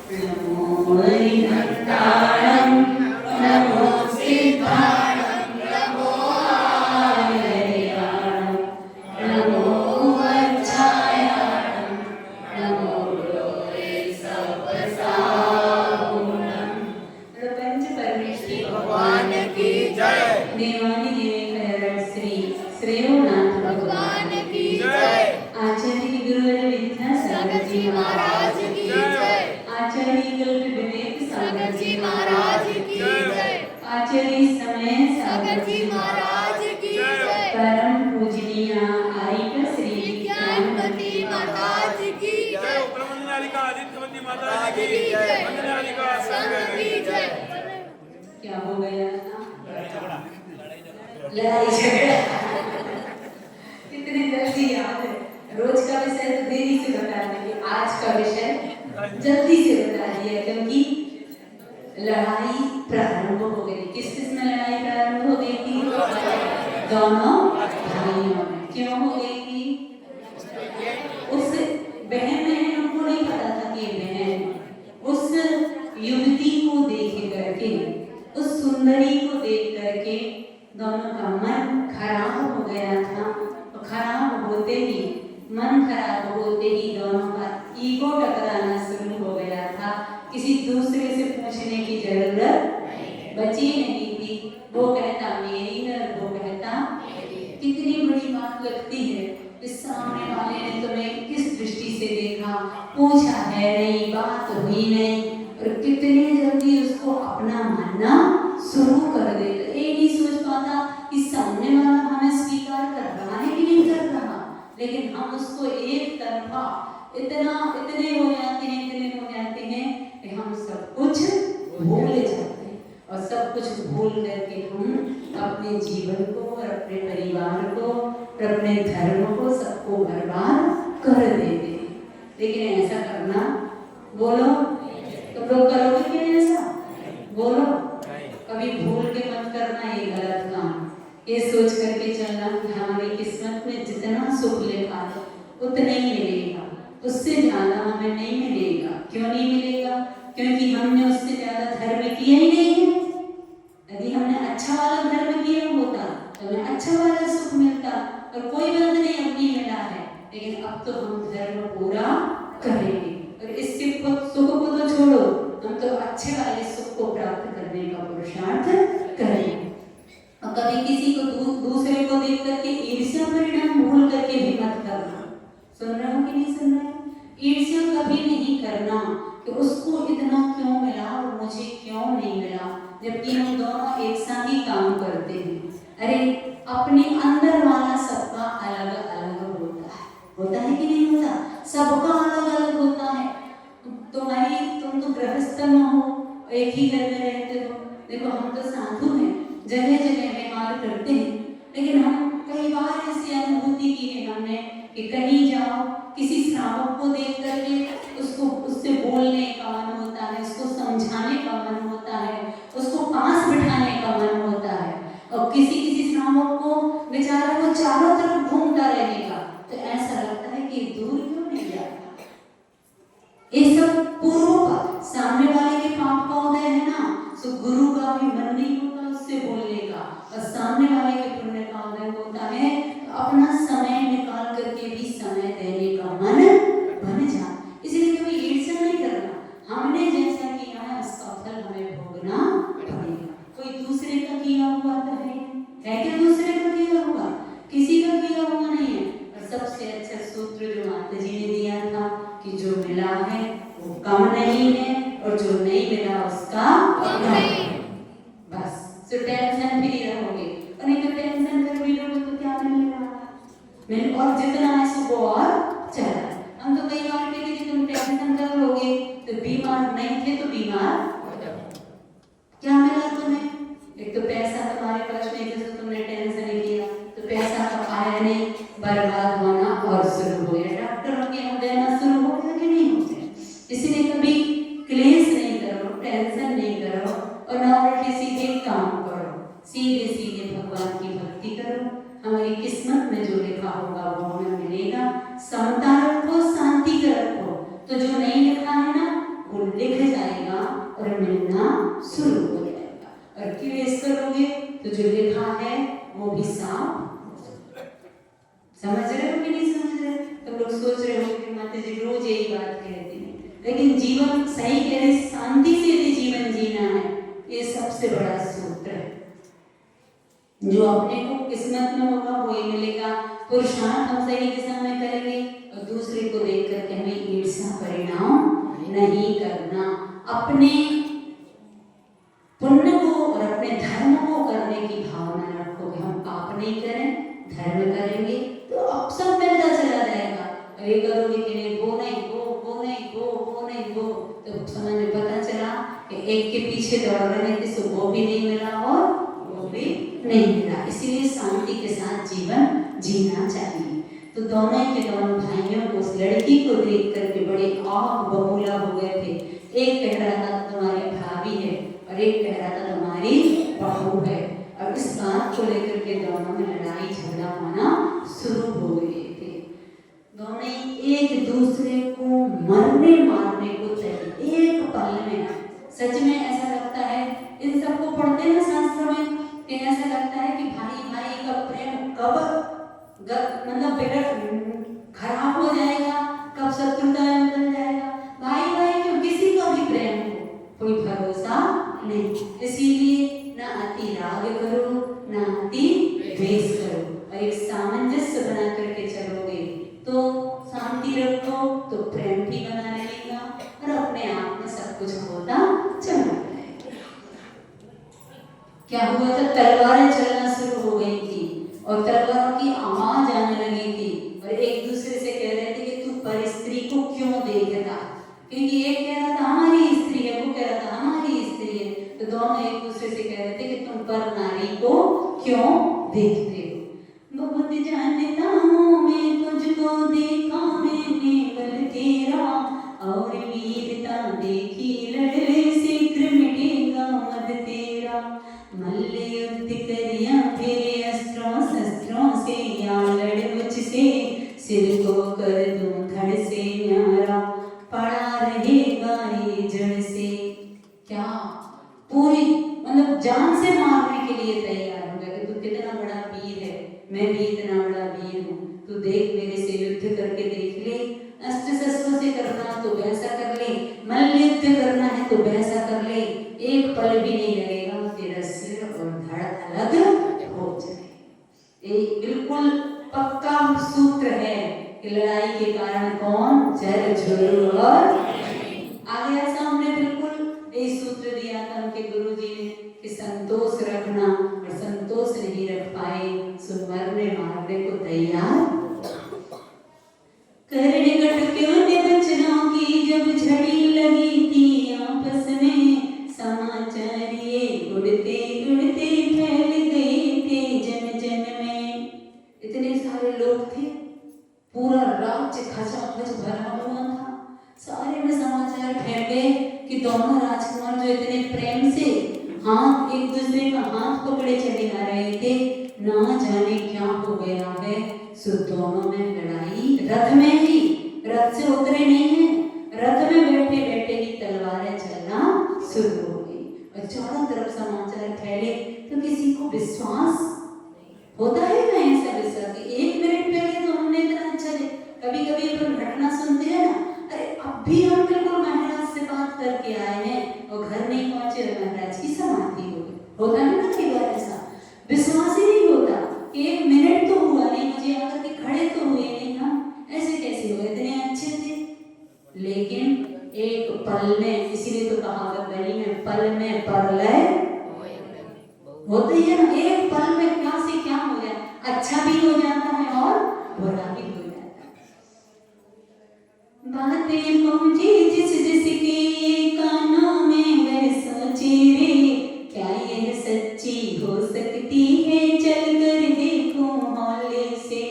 नमो हरिभक्ताणं नमो सिद्धाणं नमो आर्याणं नमो वज्रायाणं नमो लोके सपसाहुणं। प्रपंच परमेश्वरी भगवान की जय। देवानी देवेश्वर श्री श्रेयोनाथ भगवान की जय। आचार्य गुरुवर विद्यासागर जी महाराज की जय। आचार्य कल्प विवेक सागर जी महाराज की जय। आचार्य समय सागर जी महाराज की जय। परम पूजनीय आर्य श्री विज्ञानवती माताज की जय। ब्रह्मनिका आदित्यवती माताजी की जय। ब्रह्मनिका संघ की जय। क्या हो गया? लड़ाई झगड़ा कितने जल्दी याद है। रोज का विषय तो देरी से बता देंगे, आज का विषय जल्दी से बता दिया क्योंकि लड़ाई प्रारंभ हो गई। किस किस में लड़ाई प्रारंभ हो गई थी? दोनों भाइयों में। क्यों हो गई थी? उस बहन को नहीं पता था कि बहन उस युवती को देख करके, उस सुंदरी को देख करके दोनों का मन खराब हो गया था। खराब होते ही, मन खराब होते ही दोनों का ईगो टकराना शुरू हो गया था। किसी दूसरे से पूछने की जरूरत बची नहीं थी। वो कहता मेरी है, वो कहता कितनी बड़ी बात लगती है। इस सामने वाले ने तुम्हें किस दृष्टि से देखा, पूछा है नहीं, बात हुई नहीं, और कितनी जल्दी उसको अपना मानना शुरू कर देता। ये नहीं सोच पाता कि सामने वाला हमें स्वीकार कर रहा है कि नहीं कर रहा, लेकिन हम उसको एक तरफा इतने हो जाते हैं कि हम सब कुछ भूल जाते हैं। और सब कुछ भूल करके हम अपने जीवन को और अपने परिवार को और अपने धर्म को सबको बर्बाद कर देते हैं। लेकिन ऐसा करना, बोलो तुम लोग करोगे क्या ऐसा? बोलो कभी भूल के मत करना ये गलत काम। ये सोच करके चलना कि हमारी किस्मत में जितना सुख लिखा है उतना ही मिलेगा, उससे ज्यादा हमें नहीं मिलेगा। क्यों नहीं मिलेगा? क्योंकि हमने उससे ज्यादा धर्म किया ही नहीं है। यदि हमने अच्छा वाला धर्म किया होता तो हमें अच्छा वाला सुख मिलता, और कोई बंद नहीं अपनी मिला है। लेकिन अब तो हम धर्म पूरा करेंगे और इससे सुख को तो छोड़ो, हम तो अच्छे वाले सुख को प्राप्त करने का पुरुषार्थ करेंगे। और कभी किसी को दूसरे को देख करके ईर्ष्या परिणाम भूल करके भी मत करना। सुन रहे हो कि नहीं सुन रहे? ईर्ष्या कभी नहीं करना कि उसको इतना क्यों मिला और मुझे क्यों नहीं मिला, जबकि हम दोनों एक साथ ही काम करते हैं। अरे अपने अंदर वाला सबका अलग अलग होता है कि नहीं होता? सबका अलग अलग होता है। तुम तो गृहस्थ में हो, एक ही घर में रहते हो। देखो हम तो साधु हैं, जगह जगह व्यवहार करते हैं, लेकिन हम कई बार ऐसी अनुभूति की है हमने कि कहीं जाओ, किसी श्रावक को देख करके उससे बोलने का मन होता है, उसको समझाने का मन होता है, उसको पास बिठाने का मन होता है। और किसी श्रावक को बेचारा को चारों तरफ घूमता रहेगा तो ऐसा लगता है कि दूर क्यों नहीं जाता। ये सब पूर्व सामने वाले के पाप का उदय है ना, तो गुरु का भी मन नहीं होता उससे बोलने का, और सामने वाले के पुण्य का उदय होता है तो अपना समय निकाल करके भी समय देने का मन बन जाए। इसलिए कभी ईर्ष्या नहीं करना। हमने जैसा किया है उसका फल हमें भोगना पड़ेगा। कोई दूसरे का किया हुआ तो है क्या? दूसरे का किया हुआ किसी का किया हुआ नहीं है। और सबसे अच्छा सूत्र जो माता जी ने दिया था कि जो मिला है वो कम नहीं है और जो नहीं मिला उसका कम नहीं। बस तो टेंशन फ्री रहोगे, और नहीं तो टेंशन कर भी रहोगे तो क्या मिलेगा? और जितना है सो और चला। हम तो कई बार कहते कि तुम टेंशन कर लोगे तो बीमार नहीं थे तो बीमार हो जाओ। क्या मिला तुम्हें? एक तो पैसा तुम्हारे पास नहीं था तो तुमने टेंशन नहीं किया, तो पैसा तो आया नहीं, बर्बाद होना और शुरू हो गया। डॉक्टरों के यहाँ देना शुरू हो गया कि नहीं होते? इसलिए कभी क्लेश नहीं करो, टेंशन नहीं करो, और ना उल्टे सीधे काम करो। सीधे सीधे भगवान की भक्ति करो। हमारी किस्मत में जो लिखा होगा वो हमें मिलेगा। समता रखो, शांति रखो, तो जो नहीं लिखा है ना वो लिख समझ रहे हो कि नहीं समझ रहे? तुम लोग सोच रहे हो कि माता जी रोज यही बात कहती हैं, लेकिन जीवन सही कह रहे, शांति से यदि जीवन जीना है, ये सबसे बड़ा सूत्र है। जो अपने को किस्मत में होगा वही मिलेगा। पुरुषार्थ हम सही दिशा में करेंगे और दूसरे को देख करके हमें ईर्ष्या परिणाम नहीं करना। अपने पुण्य को और अपने धर्म को करने की भावना रखोगे। हम पाप नहीं करें, धर्म करेंगे तो अब सब मिलता चला जाएगा। और ये करोगे कि नहीं, वो नहीं वो नहीं वो नहीं वो, तो समझ में पता चला कि एक के पीछे दौड़ रहे थे, सो वो भी नहीं मिला और वो भी नहीं मिला। इसीलिए शांति के साथ जीवन जीना चाहिए। तो दोनों के दोनों भाइयों को, उस लड़की को देख करके बड़े आग बबूला हो गए थे। एक कह रहा था तुम्हारी भाभी है और एक कह रहा था तुम्हारी बहू है। और इस बात को लेकर के दोनों में लड़ाई झगड़ा होना शुरू हो गए थे। दोनों एक दूसरे को मरने मारने को चाहिए एक पल में। सच में ऐसा लगता है, इन सबको पढ़ते हैं ना शास्त्रों में, कि ऐसा लगता है कि भाई भाई का प्रेम कब मतलब खराब हो जाएगा, कब शत्रुता में बदल जाएगा। भाई भाई क्यों, किसी का भी प्रेम हो, कोई भरोसा नहीं। इसीलिए ना अति राग करो ना अति द्वेष करो, और एक सामंजस्य बना करके चलोगे तो शांति रखो तो प्रेम भी बना रहेगा और अपने आप में सब कुछ होता चला जाएगा। क्या हुआ था, तलवारें चलना शुरू हो गई थी और तलवारों की आवाज आने लगी थी और एक दूसरे से कह रहे थे कि तू पर स्त्री को क्यों देखता, क्योंकि एक कह रहा था हमारी स्त्री है, वो कह रहा था हमारी स्त्री है। तो दोनों एक दूसरे से कह रहे थे कि तुम पर नारी को क्यों देखते हो। बहुत जानता हूँ मैं तुझको, देखा मैंने बल तेरा, और वीरता देखी लड़ने शीघ्र मिटेगा मद तेरा। मल्ल युद्ध करिया तेरे अस्त्रों शस्त्रों से, या लड़ मुझसे सिर को कर दूं धड़ से न्यारा, पड़ा रहेगा ये जड़ से। क्या पूरी मतलब जान से मारने के लिए तैयार हो गया कि तू कितना बड़ा वीर है, मैं भी इतना बड़ा वीर हूँ, तू देख मेरे से युद्ध करके देख ले। अस्त्र शस्त्रों से करना तो वैसा कर ले, मल्ल युद्ध करना है तो वैसा कर ले, एक पल भी नहीं लगेगा तेरा सिर और धड़ अलग हो जाए। एक बिल्कुल पक्का सूत्र है कि लड़ाई के कारण कौन, जल झुल और आगे ऐसा हमने बिल्कुल यही सूत्र दिया था उनके गुरु जी ने कि संतोष रखना, और संतोष नहीं रख पाए सो मरने मारने को तैयार। करने कटक्यों ने बचनों की जब झड़ी लगी थी आपस में, समाचार ये उड़ते उड़ते फैल गए थे जन जन में। इतने सारे लोग थे, पूरा राज्य खचाखच भरा हुआ था, सारे में समाचार फैल गए कि दोनों राजकुमार जो इतने प्रेम से हाथ एक दूसरे का हाथ पकड़े चले आ रहे थे, ना जाने क्या हो गया है। सो दोनों में लड़ाई, रथ में ही, रथ से उतरे नहीं है, रथ में बैठे बैठे ही तलवारें चलना शुरू हो गई और चारों तरफ समाचार फैले। तो किसी को विश्वास होता है ना ऐसा विश्वास कि एक मिनट पहले तो हमने इतना अच्छा है। कभी कभी अपन घटना सुनते हैं ना, अरे अब भी हम बिल्कुल महाराज से बात करके आए हैं और घर नहीं पहुंचे और महाराज की समाधि हो गई। होता है ना कई बार ऐसा, विश्वास ही नहीं होता कि एक मिनट तो हुआ नहीं, मुझे आकर के खड़े तो हुए नहीं, हम ऐसे कैसे हुए, इतने अच्छे थे। लेकिन एक पल में, इसीलिए तो कहावत बनी है, पल में प्रलय होते ही है ना, एक पल में क्या से क्या हो जाए, अच्छा भी हो जाता है और बुरा भी हो जाता है। बातें पहुंची जिस जिसके कानों में वह सोचे रे, क्या यह सच्ची हो सकती है, चल कर देखो हौले से।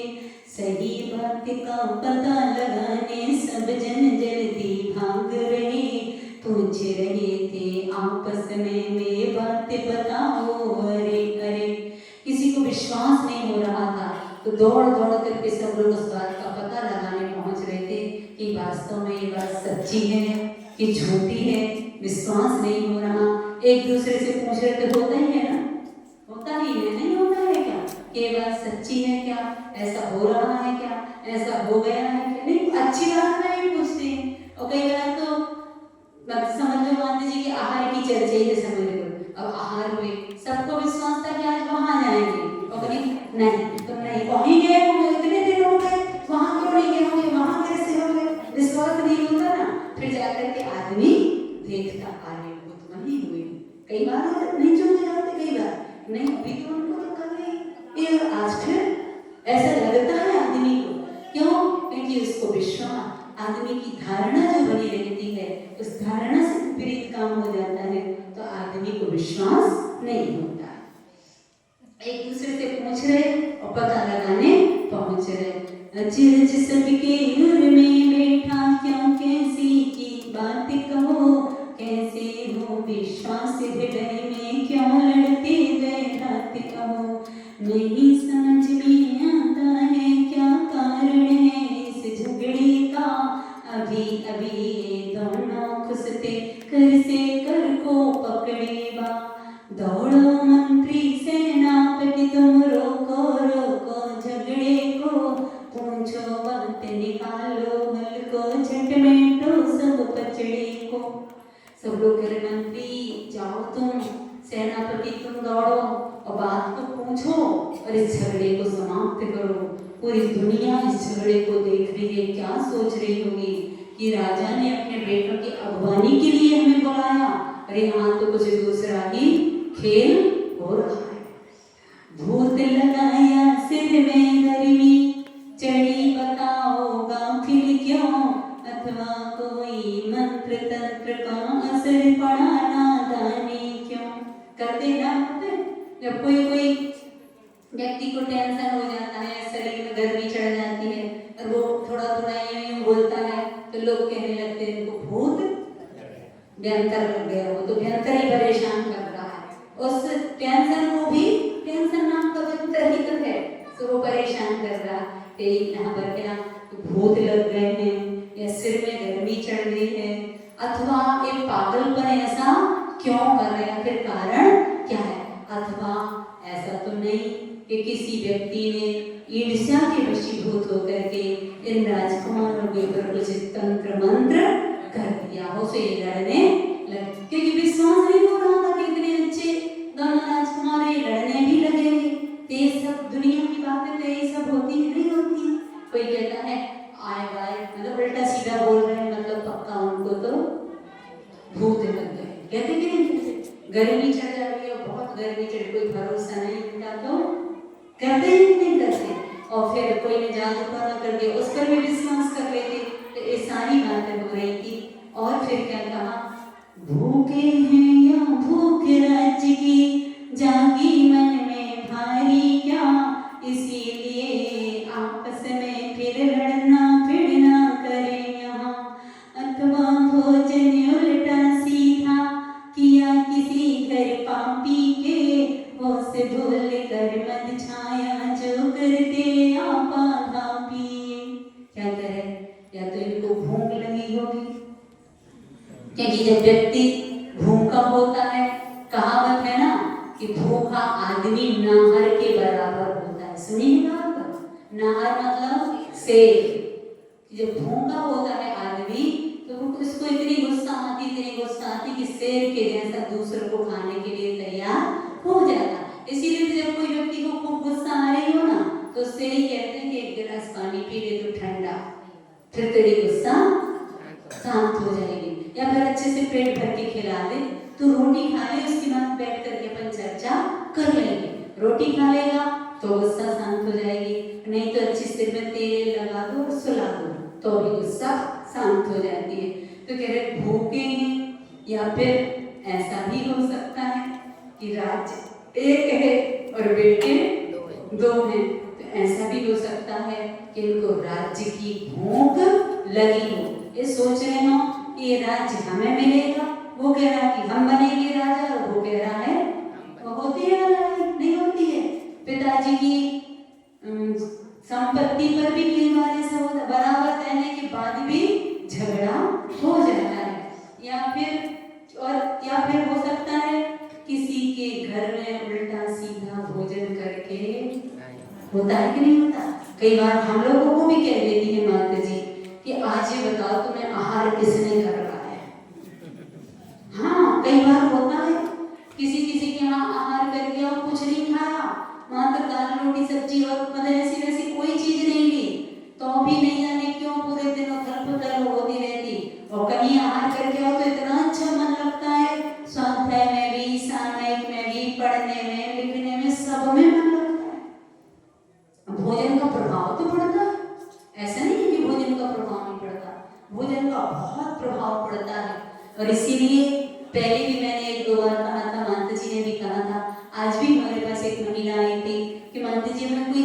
सही बात का पता लगाने सब जन जल्दी भाग रहे, पूछ रहे थे आपस में वे बात बताओ। अरे अरे किसी को विश्वास नहीं हो रहा था तो दौड़ दौड़ करके सब लोग उस बात का पता लगाने पहुंच रहे थे कि वास्तव में ये बात सच्ची है कि झूठी है। विश्वास नहीं हो रहा, एक दूसरे से पूछ रहे थे, होता ही है ना, होता ही है, नहीं होता है क्या, कि ये बात सच्ची है क्या, ऐसा हो रहा है क्या, ऐसा हो गया है क्या। नहीं, अच्छी बात नहीं पूछते हैं। और कई बार तो मत समझ लो, मान लीजिए कि आहार की चर्चा ही समझ लो, अब आहार हुए, सबको विश्वास था कि आज वहां जाएंगे, और नहीं तुम नहीं वहीं गए होंगे, इतने दिन हो गए वहां क्यों नहीं गए होंगे, वहां कैसे होंगे, विश्वास नहीं होता ना। फिर जाकर के आदमी देखता, आर्य भूत वहीं हुए। कई बार नहीं चलते जाते, कई बार नहीं, अभी तो उनको तो कर रही ये, आज फिर ऐसा लगता है आदमी को। क्यों? क्योंकि उसको विश्वास, आदमी की धारणा जो बनी रहती है, उस धारणा से विपरीत काम हो जाता है, तो आदमी को विश्वास नहीं होता। एक दूसरे से पूछ रहे और पता लगाने पहुंच रहे। अचिरज सबके नूर में बैठा, क्यों कैसी की बात कहो, कैसे हो विश्वास हृदय में, क्यों लड़ते गए रात कहो। नहीं समझ में आता है क्या कारण है इस झगड़े का, अभी अभी ये दोनों खुसते कर से कर को पकड़े बा। दौड़ो मंत्री सेनापति तुम रोको रोको झगड़े को, पूछो बात निकालो हल को, झट मेटो सब पचड़े को। सब लोग कह रहे मंत्री जाओ तुम, सेनापति तुम दौड़ो और बात को पूछो और इस झगड़े को समाप्त करो। पूरी दुनिया इस झगड़े को देख रही है, क्या सोच रही होगी कि राजा ने अपने बेटों की अगवानी के लिए हमें बुलाया, अरे यहाँ तो कुछ दूसरा ही खेल हो रहा है। भूत लगाया सिर में गर्मी, चढ़ी बताओ गाफिल क्यों, अथवा कोई मंत्र तंत्र का असर पड़ा नादानी क्यों। करते ना होते, जब कोई व्यक्ति को टेंशन हो जाता है, शरीर में गर्मी चढ़ जाती है और वो थोड़ा थोड़ा यूं बोलता है, तो लोग कहने लगते हैं इनको भूत व्यंतर लग गया, वो तो व्यंतर ही परेशान कर रहा है। उस टेंशन को भी, टेंशन नाम का व्यंतर ही तो है, तो वो परेशान कर रहा है। यहाँ पर क्या भूत लग गए हैं, या सिर में गर्मी चढ़ गई है, अथवा एक पागलपन ऐसा क्यों कर रहे हैं, फिर कारण क्या है। अथवा ऐसा तो नहीं कि किसी व्यक्ति ने ईर्ष्या के वशीभूत होकर के इन राजकुमारों के ऊपर कुछ तंत्र मंत्र कर दिया हो, से लड़ने लगे, क्योंकि विश्वास नहीं हो रहा था कि इतने अच्छे दोनों राजकुमार ये लड़ने भी लगेंगे। तो ये सब दुनिया की बातें तो यही सब होती है, नहीं होती है। कोई कहता है आए बाय, मतलब उल्टा सीधा बोल रहे हैं, मतलब पक्का उनको तो भूत लग गए, कहते कि नहीं। गर्मी चढ़ जा रही है, बहुत गर्मी चढ़, कोई भरोसा नहीं उनका, तो करते ही नहीं करते। और फिर कोई ने जादू टोना करके उस पर भी विश्वास कर लेते। तो ये सारी बातें हो रही थी। और फिर क्या कहा, भूखे हैं या भूख राज्य की, जागी मन में भारी क्या, इसीलिए आपस में फिर लड़ना फिरना करें यहाँ, अथवा भोजन उल्टा सीधा किया किसी घर पापी के, वो से भूल कर मत छाया जो करते आपा पिए। क्या करे, या तो इनको भूख लगी होगी, क्योंकि जब व्यक्ति भूखा होता है, कहावत है ना कि भूखा आदमी नाहर के बराबर होता है। सुनिए कहावत, नाहर मतलब शेर। जब भूखा होता है आदमी तो उसको इतनी गुस्सा आती कि शेर के जैसा दूसरों को खाने के लिए तैयार हो जाता। इसीलिए जब कोई व्यक्ति को खूब गुस्सा आ रही हो ना, तो उससे ही कहते हैं कि एक गिलास पानी पी ले तो ठंडा, फिर तेरी गुस्सा शांत हो जाएगी। या फिर अच्छे से पेट भर के खिला दे, तो रोटी खा ले, उसके बाद बैठ करके अपन चर्चा कर लेंगे। रोटी खा लेगा तो गुस्सा शांत हो जाएगी, नहीं तो अच्छी सिर में तेल लगा दो और सुला दो तो भी गुस्सा शांत हो जाती है। तो कह रहे भूखे हैं, या फिर ऐसा भी हो सकता है कि राज्य एक है और बेटे दो हैं। तो ऐसा भी हो सकता है कि इनको राज्य की भूख लगी हो, ये सोच रहे हो कि ये राज्य हमें मिलेगा, वो कह रहा है कि हम बनेंगे राजा, और वो कह रहा है वो होती है लड़ाई, नहीं होती है। पिताजी की संपत्ति पर भी कई बार ऐसा होता है, बराबर रहने के बाद भी झगड़ा हो जाता है। या फिर हो सकता है किसी के घर में उल्टा सीधा भोजन करके होता है कि नहीं होता? कई बार हम लोगों को भी कह देती है माता जी कि आज ये बताओ तुम्हें आहार किसने करवाया है। हाँ, कई बार होता है किसी किसी के यहाँ आहार करके और कुछ नहीं खाया, मात्र दाल रोटी सब्जी और मतलब ऐसी वैसी कोई चीज नहीं ली, तो भी नहीं जाने क्यों पूरे दिन उथल पुथल होती रहती। और कहीं आहार करके आओ तो इतना अच्छा मन लगता है, स्वाध्याय में भी, सामयिक में भी, पढ़ने में, लिखने में, सब में मन लगता है। भोजन का प्रभाव तो पड़ता है, ऐसा नहीं है कि भोजन का प्रभाव नहीं पड़ता, भोजन का बहुत प्रभाव पड़ता है। और इसीलिए पहले भी मैंने एक दो बार कहा था, माता जी ने भी कहा था, आज भी हमारे पास एक महिला आई थी कि माता जी हमें कोई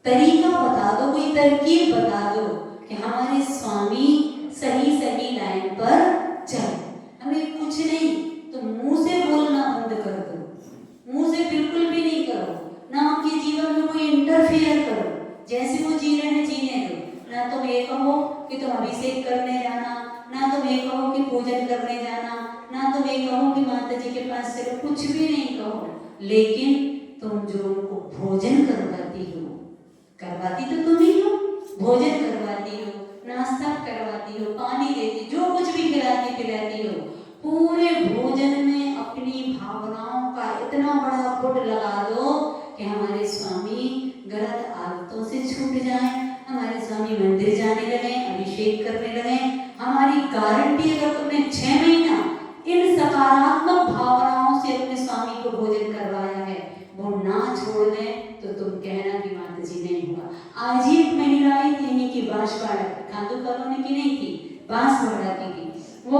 तरीका बता दो, कोई तरकीब बता दो कि हमारे स्वामी सही सही लाइन पर चले। हमें कुछ नहीं तो मुंह से बोलना बंद कर दो, मुंह से बिल्कुल भी नहीं करो, ना उनके जीवन में कोई इंटरफेयर करो, जैसे वो जी रहे हैं जीने दो। ना तुम ये कहो कि तुम अभिषेक करने जाना, ना तुम ये कहो कि पूजन करने जाना, ना तुम ये कहो कि माता जी के पास चलो, कुछ भी नहीं कहो, लेकिन तुम जो उनको भोजन करवाती हो, करवाती तो तुम ही हो, भोजन करवाती हो, नाश्ता करवाती हो, पानी देती, जो कुछ भी खिलाती पिलाती हो, पूरे भोजन में अपनी भावनाओं का इतना बड़ा पुट लगा दो कि हमारे स्वामी गलत आदतों से छूट जाएं, हमारे स्वामी मंदिर जाने लगे, अभिषेक करने लगे। हमारी गारंटी, अगर तुमने 6 महीना इन सकारात्मक भावनाओं से अपने स्वामी को भोजन करवाया है, वो ना छोड़ दें तो तुम कहना कि माता जी नहीं हुआ। आज ही एक महिला आई थी कि बांसवाड़ा खादू कॉलोनी की नहीं थी, बांसवाड़ा की थी। वो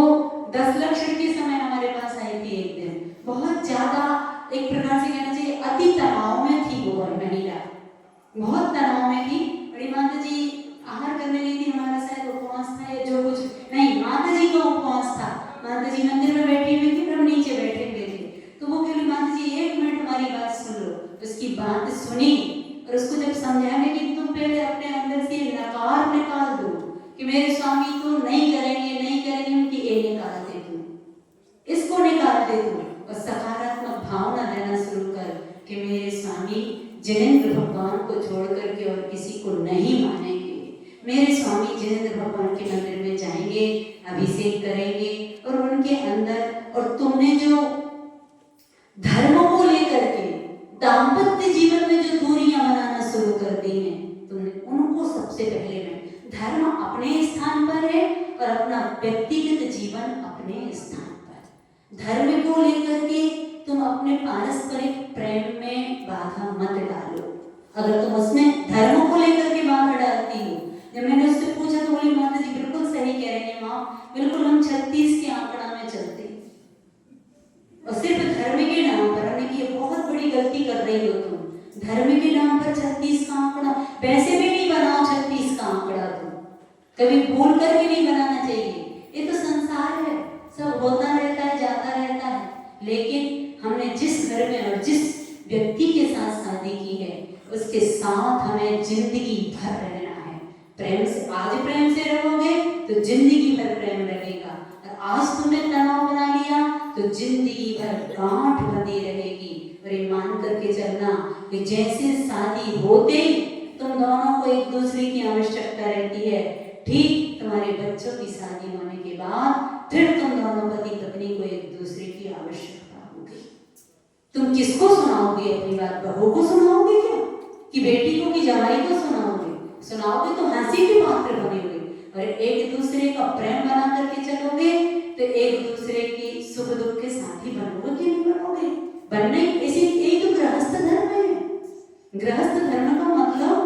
10 लक्षण के समय हमारे पास आई थी एक दिन, बहुत ज्यादा एक प्रकार से कहना चाहिए अति तनाव में थी वो महिला, बहुत तनाव में थी। बड़ी माता जी आहार करने नहीं थी, हमारा शायद उपवास था या जो कुछ नहीं, माता जी का उपवास था। माता जी मंदिर में बैठी हुई थी, हम नीचे बैठे हुए थे, तो वो कह रही माता जी 1 मिनट हमारी बात सुन लो। उसकी बात सुनी और उसको जब समझाने कि तुम पहले अपने अंदर से नकार निकाल दो कि मेरे स्वामी तो नहीं करेंगे, नहीं करेंगे, उनकी ए निकाल दे तुम, इसको निकाल दे तुम, और सकारात्मक भावना देना शुरू कर कि मेरे स्वामी जिनेंद्र भगवान को छोड़ करके और किसी को नहीं मानेंगे, मेरे स्वामी जिनेंद्र भगवान के मंदिर में जाएंगे, अभिषेक करेंगे, और उनके अंदर, और तुमने जो धर्म को लेकर के दाम्पत्य जीवन में जो दूरियां बनाना शुरू कर दी हैं, तुमने उनको सबसे पहले में, धर्म अपने स्थान पर है और अपना व्यक्तिगत जीवन अपने स्थान पर। धर्म को लेकर के तुम अपने पारस्परिक प्रेम में बाधा मत डालो। अगर तुम उसमें धर्म को लेकर के बाधा डालती हो, जब मैंने उससे पूछा तो बोली माता जी बिल्कुल सही कह रही है माँ, बिल्कुल हम 36 के आंकड़ा में चलते, और सिर्फ धर्म के नाम पर, हमने की बहुत बड़ी गलती कर रही हो तुम, धर्म के नाम पर 36 का आंकड़ा, वैसे भी नहीं बनाओ 36 का आंकड़ा, तुम कभी भूल करके नहीं बनाना चाहिए। ये तो संसार है, सब होता रहता है, जाता रहता है, लेकिन हमने जिस घर में और जिस व्यक्ति के साथ शादी की है उसके साथ हमें जिंदगी भर रहना है। प्रेम से, आज प्रेम से रहोगे तो जिंदगी भर प्रेम रहेगा, और आज तुमने तनाव बना लिया तो जिंदगी भर गांठ बंधी रहेगी। और ये मान करके चलना कि जैसे शादी होते ही तुम दोनों को एक दूसरे की आवश्यकता रहती है, ठीक तुम्हारे बच्चों की शादी होने के बाद फिर तुम दोनों पति पत्नी को एक दूसरे की आवश्यकता होगी। तुम किसको सुनाओगे अपनी बात? बहू को सुनाओगे क्या, कि बेटी को, कि जवाई को सुनाओगे? सुनाओगे तो हंसी के पात्र बनेगे, और एक दूसरे का प्रेम बना करके चलोगे तो एक दूसरे की सुख दुख के साथी बनोगे कि नहीं बनोगे? बनने इसी एक तो गृहस्थ धर्म है। गृहस्थ धर्म का मतलब,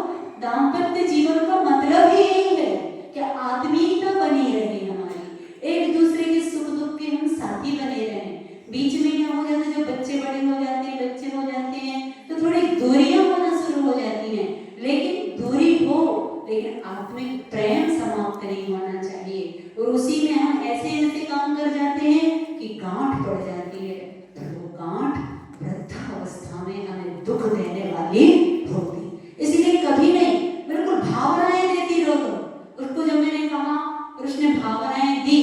दाम्पत्य जीवन का मतलब ही यही है कि आत्मीयता बनी रहे हमारी, एक दूसरे के सुख दुख के हम साथी बने रहे। बीच में क्या हो जाता है, जब बच्चे बड़े हो जाते हैं, बच्चे हो जाते हैं तो थोड़ी दूरियां होना शुरू हो जाती हैं, लेकिन दूरी हो, लेकिन आत्मिक प्रेम समाप्त नहीं होना चाहिए। और उसी में हम ऐसे ऐसे काम कर जाते हैं कि गांठ पड़ जाती है, तो वो गांठ वृद्धावस्था में हमें दुख देने वाली होती। इसलिए कभी नहीं, बिल्कुल भावनाएं देती रहो। उसको जब मैंने कहा और उसने भावनाएं दी,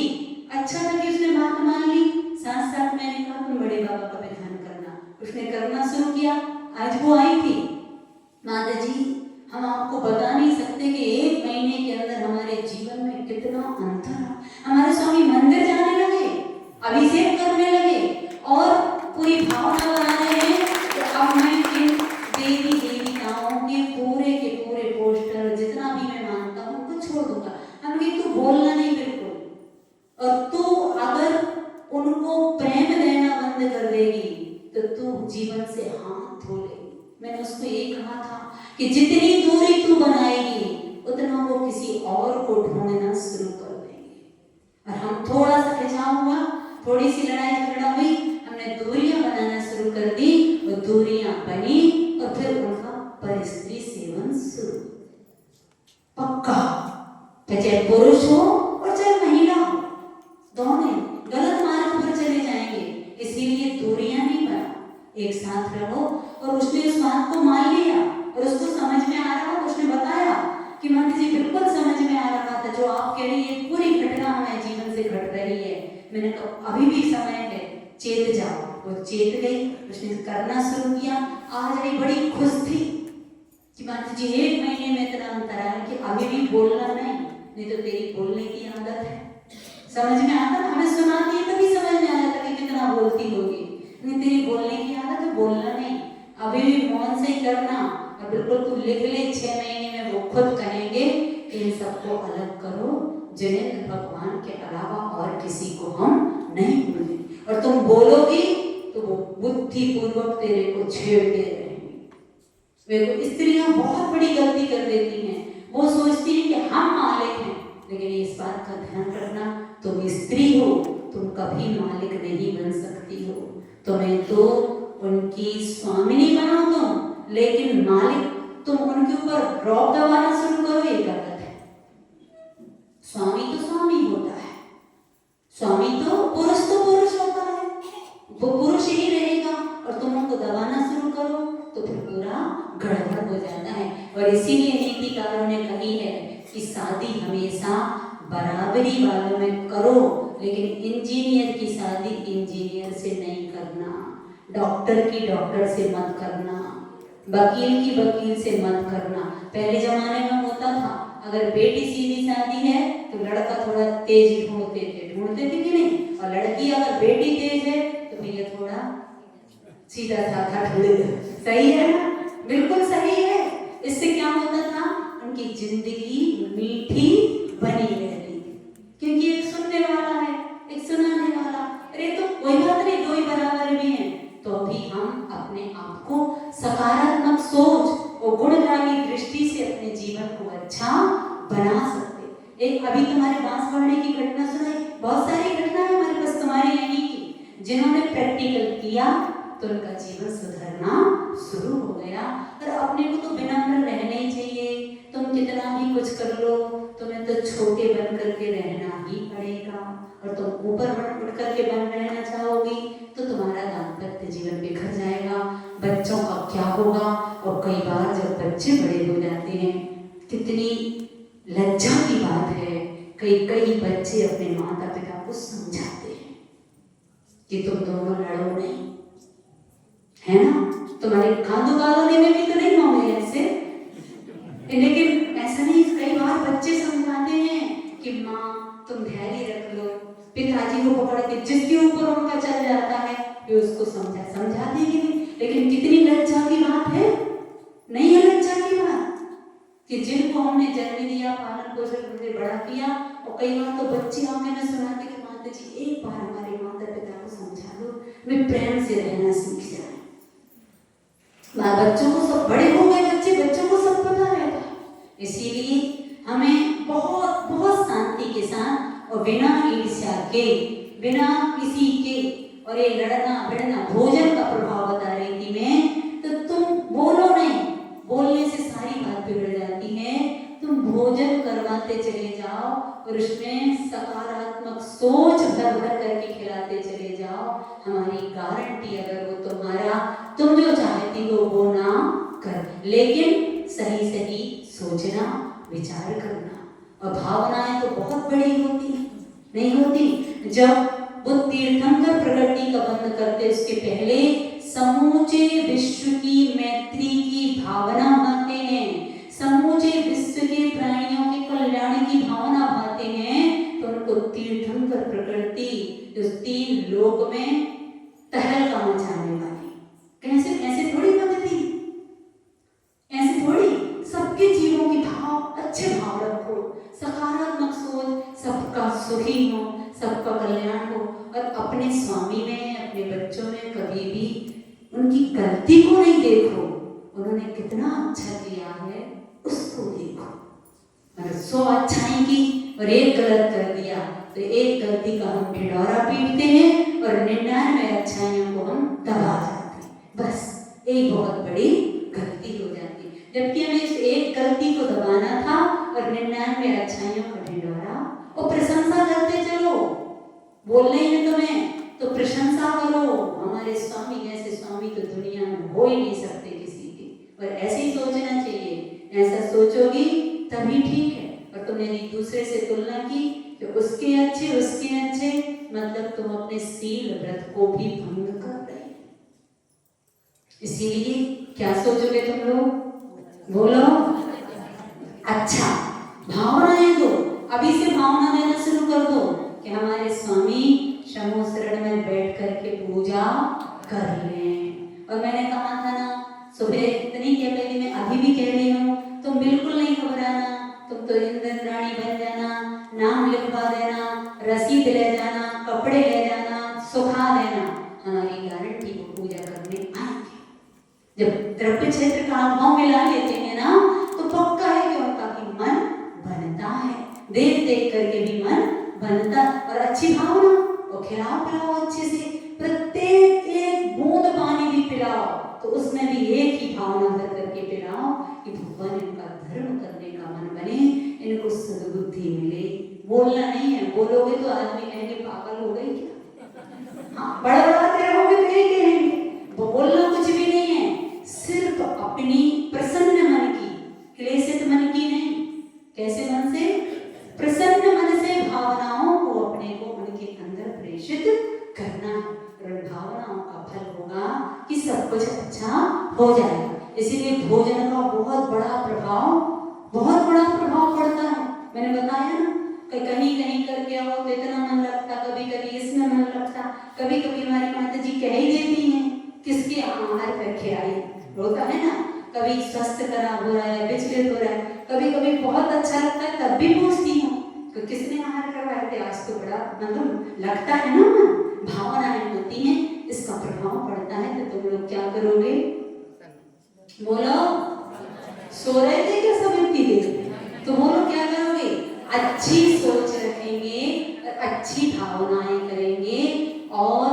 अच्छा था कि उसने बात मान ली। साथ साथ मैंने कहा तुम बड़े बाबा का विधान करना, उसने करना शुरू किया। आज वो आई थी माता जी, हम आपको बता नहीं सकते कि 1 महीने के अंदर हमारे जीवन में कितना अंतर है। हमारे स्वामी मंदिर जाने लगे, अभिषेक करने लगे और पूरी भावना बना रहे हैं कि अब मैं इन देवी देवताओं के पूरे पोस्टर जितना भी मैं मानता हूँ उनको छोड़ दूंगा। हम कहीं तू बोलना नहीं बिल्कुल, और तू अगर उनको प्रेम देना बंद कर देगी तो तू जीवन से हाथ धो लेगी। मैंने उसको ये कहा था कि जितनी दूरी तू बनाएगी उतना वो किसी और को ढूंढना शुरू कर देंगे। और हम थोड़ा सा खिंचाव हुआ, थोड़ी सी लड़ाई झगड़ा हुई, हमने दूरियां बनाना शुरू कर दी, वो दूरियां बनी और फिर उनका परस्त्री सेवन शुरू। पक्का, चाहे पुरुष हो और चाहे महिला हो, दोनों गलत मार्ग पर चले जाएंगे। इसीलिए दूरियां नहीं बना, एक साथ रहो। और उसने उस बात को मान लिया और उसको समझ में आ रहा, उसने बताया कि माता जी बिल्कुल समझ में आ रहा था जो आप कह रही है, पूरी घटना हमारे जीवन से घट रही है। मैंने कहा अभी भी समय है, चेत जाओ। वो चेत गई, उसने करना शुरू किया। आज आई बड़ी खुश थी कि माता जी 1 महीने में इतना अंतर आया कि अभी भी बोलना नहीं तो तेरी बोलने की आदत है। समझ में आता था, हमें सुनाती है तभी समझ में आया था कि कितना बोलती होगी। नहीं, तेरी बोलने की आदत है, बोलना नहीं, अभी भी मौन से ही करना। और बिल्कुल तू लिख ले, 6 महीने में वो खुद कहेंगे इन सबको अलग करो, जिन्हें भगवान के अलावा और किसी को हम नहीं भूलें। और तुम बोलोगी तो वो बुद्धिपूर्वक तेरे को छेड़ते रहेंगे। वे स्त्रियां बहुत बड़ी गलती कर देती हैं, वो सोचती हैं कि हम मालिक हैं, लेकिन इस बात का ध्यान रखना, तुम स्त्री हो, तुम कभी मालिक नहीं बन सकती हो। तुम्हें तो उनकी स्वामिनी बनो तुम, लेकिन मालिक तुम उनके ऊपर रौब दबाना शुरू करो, ये गलत है। स्वामी तो स्वामी होता है, स्वामी तो पुरुष होता है, वो पुरुष ही रहेगा। और तुम उनको दबाना शुरू करो तो फिर पूरा गड़बड़ हो जाता है। और इसीलिए नीतिकारों ने कही है कि शादी हमेशा बराबरी वालों में करो, लेकिन इंजीनियर की शादी इंजीनियर से नहीं करना, डॉक्टर की डॉक्टर से मत करना, वकील की वकील से मत करना। पहले जमाने में होता था, अगर बेटी सीधी शादी है तो लड़का थोड़ा तेज ढूंढते थे कि नहीं, और लड़की अगर बेटी तेज है तो भैया थोड़ा सीधा साधा ढूंढ। सही है ना? बिल्कुल सही है। इससे क्या होता था, उनकी जिंदगी मीठी बनी रहती थी, क्योंकि एक सुनने वाला है, एक सुनाने वाला। अरे तो कोई बात नहीं, दो ही बराबर भी हैं, तो अभी हम अपने आप को सकारात्मक सोच और गुणग्राही दृष्टि से अपने जीवन को अच्छा बना सकते। एक अभी तुम्हारे बांस बढ़ने की घटना सुनाई, बहुत सारी घटना है हमारे पास तुम्हारे यहीं की, जिन्होंने प्रैक्टिकल किया तो उनका जीवन सुधरना शुरू हो गया। और अपने को तो विनम्र रहना ही चाहिए। तुम कितना भी कुछ कर लो, तुम्हें तो छोटे बन करके रहना ही पड़ेगा। और तुम ऊपर उठ करके बन रहना चाहोगी तो तुम्हारा दाम्पत्य जीवन बिखर जाएगा। बच्चों का क्या होगा? और कई बार जब बच्चे बड़े हो जाते हैं, कितनी लज्जा की बात है, कई बच्चे अपने माता पिता को समझाते हैं कि तुम दोनों लड़ो नहीं, है ना? तुम्हारे खादू कॉलोनी में भी तो नहीं होंगे ऐसे, लेकिन ऐसा नहीं। कई बार बच्चे समझाते हैं कि माँ तुम धैर्य रख लो, पिताजी को पकड़ के जिसके ऊपर उनका चल जाता है वे उसको समझा देंगे। लेकिन कितनी लज्जा की बात है, नहीं है लज्जा की बात कि जिनको हमने जन्म दिया, पालन पोषण करके बड़ा किया, और कई बार तो बच्चे हमें न सुनाते कि माता जी एक बार हमारे माता पिता को समझा दो, वे प्रेम से रहना सीख जाए। बच्चों को सब बड़े हो गए बच्चों को सब पता रहता है। इसीलिए हमें बहुत बहुत शांति के साथ और बिना ईर्ष्या के, बिना किसी के, और ये लड़ना भिड़ना, भोजन का प्रभाव बता रही थी मैं, तो तुम बोलो नहीं, बोलने से सारी बात बिगड़ जाती है। तुम भोजन करवाते चले जाओ और उसमें सकारात्मक सोच भर भर करके खिलाते चले जाओ। हमारी गारंटी, अगर वो तुम्हारा तुम जो चाहती हो वो ना कर, लेकिन सही सही सोचना, विचार करना। और भावनाएं तो बहुत बड़ी होती हैं, नहीं होती? जब बुद्ध तीर्थंकर प्रकृति का बंद करते उसके पहले समूचे विश्व की मैत्री की भावना मानते हैं। कल्याण की भावना भाते हैं तो उनको तीर्थंकर प्रकृति उस 3 लोक में तहलका मचाने वाली। कैसे ऐसे थोड़ी भक्ति, ऐसे थोड़ी। सबके जीवों की भाव अच्छे भाव रखो, सकारात्मक सोच, सबका सुखी हो, सबका कल्याण हो। और अपने स्वामी में, अपने बच्चों में कभी भी उनकी गलती को नहीं देखो, उन्होंने कितना अच्छा किया है उसको देखो। अगर 100 अच्छाई की और एक गलत कर दिया तो एक गलती का हम ढिंढोरा पीटते हैं और 99 अच्छाइयों को हम दबा जाते हैं। बस एक बहुत बड़ी गलती हो जाती है। जबकि हमें इस एक गलती को दबाना था और 99 अच्छाइयों का ढिंढोरा। और प्रशंसा करते चलो, बोलने ही तुम्हें तो प्रशंसा करो। हमारे स्वामी जैसे स्वामी तो दुनिया में हो ही नहीं सकते किसी के। और ऐसे ही सोचना चाहिए, ऐसा सोचोगी तभी ठीक है। और तुमने एक दूसरे से तुलना की कि उसके अच्छे, मतलब तुम अपने सील व्रत को भी भंग कर रहे हो। इसीलिए क्या सोचोगे तुम लोग? बोलो अच्छा, भावनाएं दो। अभी से भावना देना शुरू कर दो कि हमारे स्वामी शमो शरण में बैठ करके पूजा कर लें। और मैंने कहा था ना सुबह इतनी क्या पहले, मैं अभी भी कह रही हूँ, तुम बिल्कुल नहीं घबराना। तुम तो इंद्राणी बन जाना, नाम लिखवा देना, रसीद ले जाना, कपड़े ले जाना, सुखा देना, हमारी गारंटी को पूजा करने आएंगे। जब द्रव्य क्षेत्र का अनुभव मिला लेते हैं ना तो पक्का है कि उनका भी मन बनता है। देख देख करके भी मन बनता। और अच्छी भावना, और खिलाओ पिलाओ अच्छे से, प्रत्येक एक बूंद पानी भी पिलाओ तो उसमें भी एक ही भावना भर करके पिलाओ कि भगवान इनका धर्म करने का मन बने, इनको सद्बुद्धि मिले। बोलना नहीं है, बोलोगे तो आदमी कहेंगे पागल हो गई क्या। हाँ, बड़बड़ाते रहोगे तो यही कहेंगे। बोलना कुछ भी नहीं है, सिर्फ अपनी प्रसन्न मन की, क्लेशित मन की नहीं। कैसे मन से? प्रसन्न मन से भावनाओं को अपने को उनके अंदर प्रेषित करना है। और भावनाओं का फल होगा कि सब कुछ अच्छा हो जाएगा। इसीलिए भोजन का बहुत बड़ा प्रभाव पड़ता है। मैंने बताया ना, कहीं कहीं करके आओ तो इतना मन लगता, कभी कभी इसमें मन लगता, कभी कभी हमारी माता जी कह ही देती हैं किसके आहार करके आई, होता है ना। कभी स्वास्थ्य खराब हो रहा है, विचलित हो रहा है, कभी कभी बहुत अच्छा लगता है तब भी पूछती हूँ तो किसने आहार करवाए थे, आज तो बड़ा मतलब लगता है ना। भावनाएं होती हैं, इसका प्रभाव पड़ता है। तो तुम लोग क्या करोगे? बोलो, सो रहे थे क्या सब इतनी देर? तो बोलो क्या करोगे? अच्छी सोच रखेंगे, अच्छी भावनाएं करेंगे और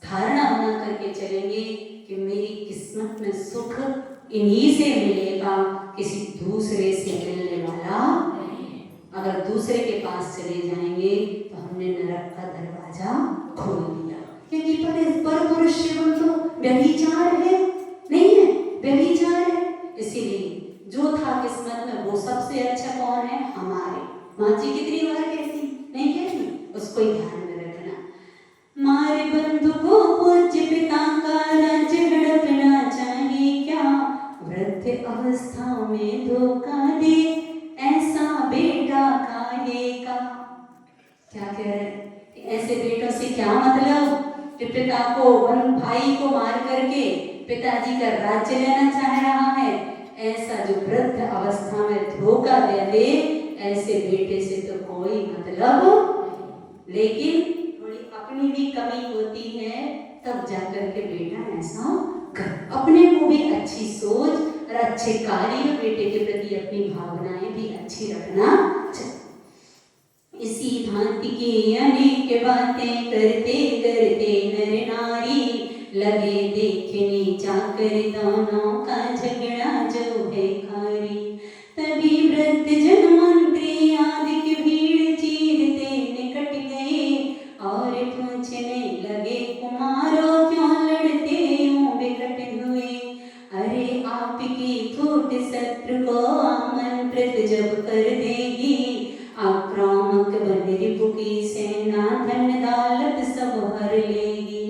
धारणा बना करके चलेंगे कि मेरी किस्मत में सुख इन्हीं से मिलेगा, किसी दूसरे से मिलने वाला नहीं। अगर दूसरे के पास चले जाएंगे तो हमने नरक का दरवाजा खोल दिया। क्योंकि पर पुरुष सेवन तो व्यभिचार है, नहीं है, व्यभिचार है। इसीलिए जो था किस्मत में वो सबसे अच्छा कौन है? हमारे माँ जी कितनी बार कहती, नहीं कहती, उसको ही ध्यान में रखना। मारे बंधु को पूज्य पिता का राज्य हड़पना चाहिए क्या, वृद्ध अवस्था में धोखा दे ऐसा बेटा खाएगा। क्या कह रहे हैं? ऐसे बेटों से क्या मतलब कि पिता को, भाई को मार करके पिताजी का राज्य लेना चाह रहा है। ऐसा जो वृद्ध अवस्था में धोखा दे दे, ऐसे बेटे से तो कोई मतलब। लेकिन थोड़ी अपनी भी कमी होती है, तब जाकर के बेटा ऐसा कर। अपने को भी अच्छी सोच और अच्छे कार्य, बेटे के प्रति अपनी भावनाएं भी अच्छी रखना चाहिए। इसी भांति की अनेक बातें करते करते नर नारी लगे देखने जाकर दोनों का झगड़ा जो है खारी। तभी वृद्ध जन मंत्री आदि की भीड़ चीरते निकट गए और पूछने लगे, कुमारों क्यों लड़ते यूं बिकट हुए। अरे आपकी फूट शत्रु को आमंत्रित जब कर देगी, आक्रामक बन रिपु की सेना धन दौलत सब हर लेगी।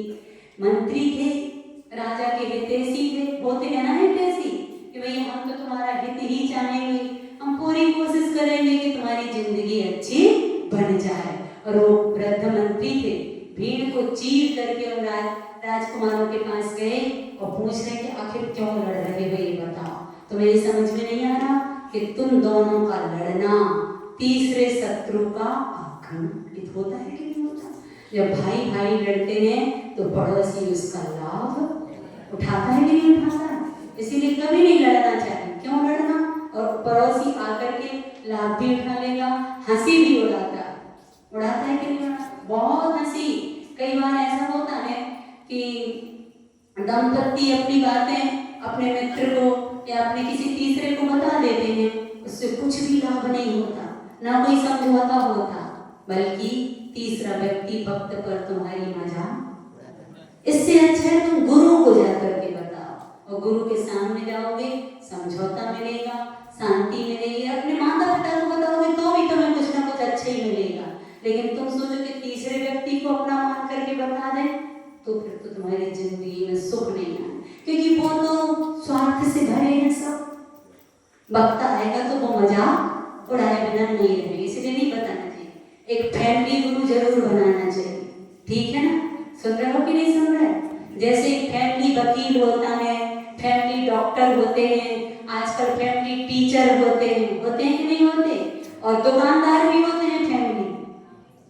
मंत्री थे, राजा के हितैषी थे, होते हैं ना हितैषी, कि भैया हम तो तुम्हारा हित ही चाहेंगे, हम पूरी कोशिश करेंगे भीड़ को चीर करके और राजकुमारों के पास गए और पूछ रहे कि आखिर क्यों लड़ रहे हो, ये बताओ। तो मेरी समझ में नहीं आ रहा कि तुम दोनों का लड़ना तीसरे शत्रु का आक्रमण होता है कि नहीं होता। जब भाई भाई लड़ते हैं तो पड़ोसी उसका लाभ उठाता है कि नहीं उठाता। इसीलिए कभी नहीं लड़ना चाहिए। क्यों लड़ना? और पड़ोसी आकर के लाभ भी उठा लेगा, हंसी भी उड़ाता है कि नहीं उड़ाता। बहुत हंसी। कई बार ऐसा होता है कि दंपत्ति अपनी बातें अपने मित्र को या अपने किसी तीसरे को बता देते हैं, उससे कुछ भी लाभ नहीं होता, ना कोई समझौता होता, बल्कि तीसरा व्यक्ति वक्त पर तुम्हारी मजाक। इससे अच्छा है तुम गुरु को जाकर के बताओ और गुरु के सामने जाओगे, समझौता मिलेगा, शांति मिलेगी। अपने माता पिता को बताओगे तो भी तुम्हें कुछ ना कुछ अच्छा ही मिलेगा। लेकिन तुम सोचो कि तीसरे व्यक्ति को अपना मान करके बता दे तो फिर तो तुम्हारी जिंदगी में सुख नहीं है, क्योंकि वो तो स्वार्थ से भरे हैं सब। वक्त आएगा तो वो मजाक उड़ाए बिना नहीं रहेंगे, इसलिए नहीं बताना चाहिए। एक फैमिली गुरु जरूर बनाना चाहिए, ठीक है ना। सुन रहे हो कि नहीं सुन रहे? जैसे एक फैमिली वकील होता है, फैमिली डॉक्टर होते हैं, आजकल फैमिली टीचर होते हैं कि नहीं होते? और दुकानदार भी होते हैं, फैमिली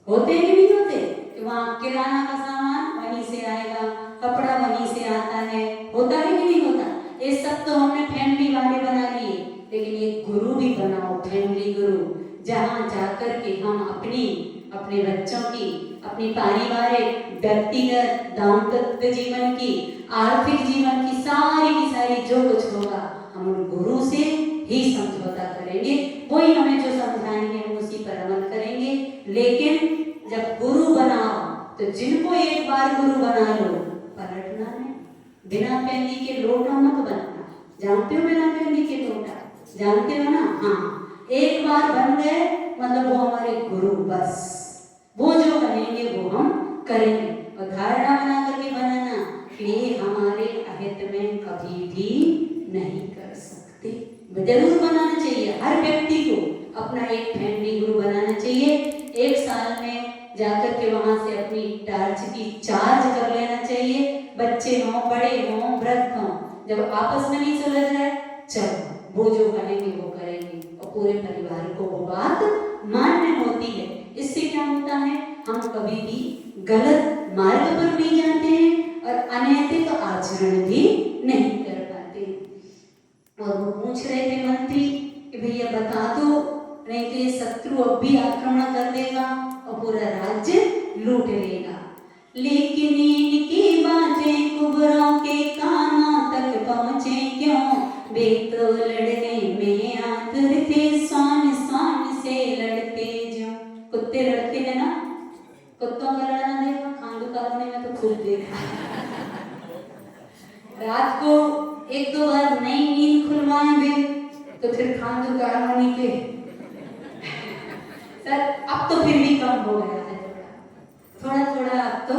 होते हैं कि नहीं होते? वहाँ किराना का सामान वहीं से आएगा, कपड़ा वहीं से आता है, होता है कि नहीं होता? ये सब तो हमने फैमिली वाले बना लिए, लेकिन एक गुरु भी बनाओ, फैमिली गुरु, जहाँ जाकर के हम अपने बच्चों की, अपनी पारिवारिक, व्यक्तिगत, दाम्पत्य जीवन की, आर्थिक जीवन की सारी जो कुछ होगा हम उन गुरु से ही समझौता करेंगे। वही हमें जो समझाएंगे हम उसी पर अमल करेंगे। लेकिन जब गुरु बनाओ तो जिनको एक बार गुरु बना लो, पलटना नहीं। बिना पैंदी के लोटा मत बनना। जानते हो बिना पैंदी के लोटा? जानते हो ना? हाँ, एक बार बन गए मतलब वो हमारे गुरु, बस वो जो कहेंगे वो हम करेंगे। और धारणा बना करके बनाना कि ये हमारे अहित में कभी भी नहीं कर सकते। जरूर बनाना चाहिए। हर व्यक्ति को अपना एक फैमिली गुरु बनाना चाहिए। एक साल में जाकर के वहां से अपनी टार्च की चार्ज कर लेना चाहिए। बच्चे हों, बड़े हों, वृद्ध हों, जब आपस में नहीं सुलझ रहे, चलो वो जो कहेंगे वो करेंगे और पूरे परिवार को वो बात मान्य होती है। इससे क्या होता है, हम कभी भी गलत मार्ग पर नहीं जाते हैं और अनैतिक आचरण भी नहीं कर पाते। और वो पूछ रहे थे मंत्री कि भैया बता दो, नहीं तो ये शत्रु अब भी आक्रमण कर देगा और पूरा राज्य लूट लेगा। लेकिन इनकी बातें कुबरों के कानों तक पहुँचे क्यों? वे तो लड़ने में आतुर थे, स्वान से लड़ते जो। कुत्ते लड़ते हैं ना, कुत्तों का लड़ना देखा, खांडू कॉलोनी में तो खूब देखा। रात को एक दो बार नई नींद खुलवाएंगे तो फिर खांडू कॉलोनी के सर अब तो फिर भी कम हो गया है थोड़ा। अब तो